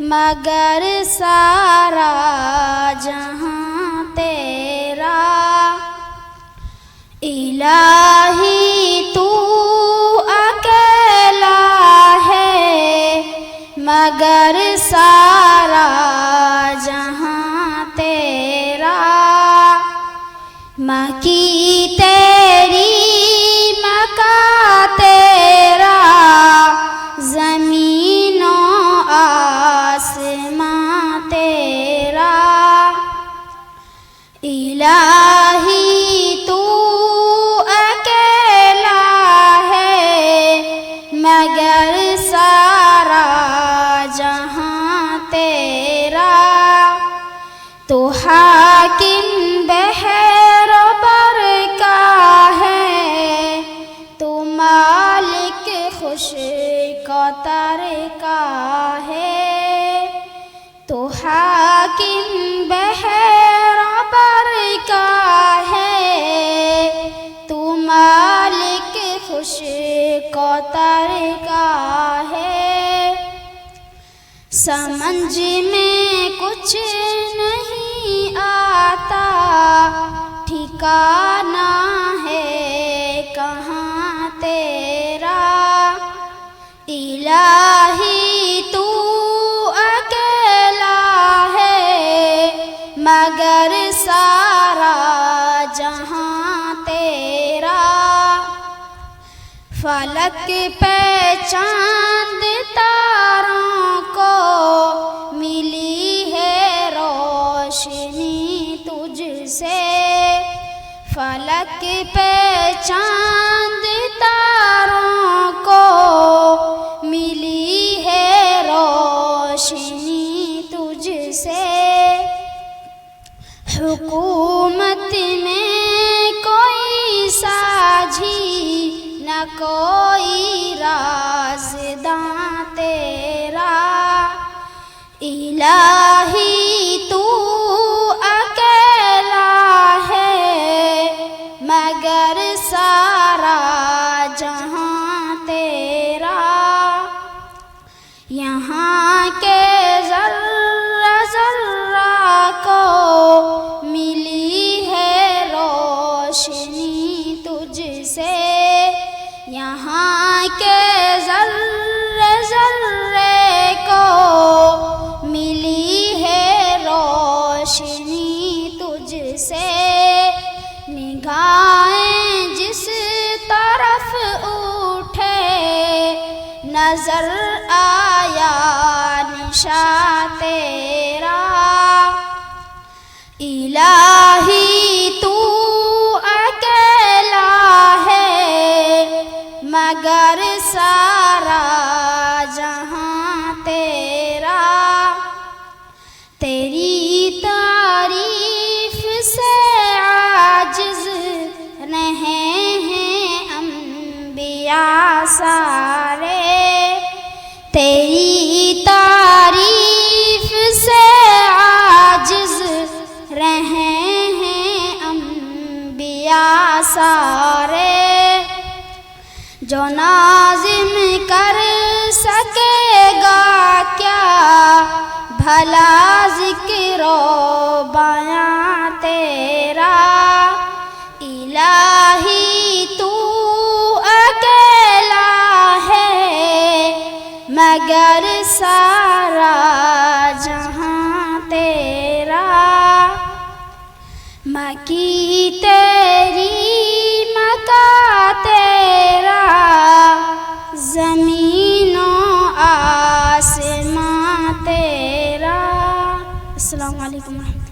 مگر سارا جہاں تیرا۔ الہی تو اکیلا ہے مگر سارا جہاں تیرا۔ مکی تیری مکا تیرا، زمین و آسماں تیرا۔ الہی تو اکیلا ہے مگر سارا جہاں تیرا۔ تو حاکم بحر و بر کا ہے، تو مالک خشک و تر کا ہے۔ تو حاکم بحر و بر کا ہے، تو مالک خشک و تر کا ہے۔ سمجھ میں کچھ نہیں آتا، ٹھکانہ ہے کہاں تیرا۔ الہی تو اکیلا ہے مگر سارا جہاں تیرا۔ فلک پہ چاند تاروں کو ملی ہے روشنی تجھ سے۔ فلک پہ چاند تاروں کو ملی ہے روشنی تجھ سے۔ حکومت میں کوئی ساجھی نہ کوئی رازداں تیرا۔ الہی تو اکیلا ہے مگر سارا جہاں تیرا۔ یہاں کے ذرہ ذرہ کو ملی ہے روشنی تجھ سے۔ یہاں کے ذرے ذرے کو ملی ہے روشنی تجھ سے۔ نگاہیں جس طرف اٹھے نظر آیا نشاں تیرا۔ الہی تو اکیلا ہے مگر سارا جہاں تیرا۔ تیری تعریف سے عاجز رہے ہیں انبیاء سارے۔ تیری تعریف سے عاجز رہے ہیں انبیاء سارے۔ جو ناظم کر سکے گا کیا بھلا ذکر و بیاں تیرا۔ الہی تو اکیلا ہے مگر سارا جہاں تیرا۔ مکی تیری مکا تیرا، زمین و آسماں تیرا۔ السلام علیکم ورحمۃ اللہ۔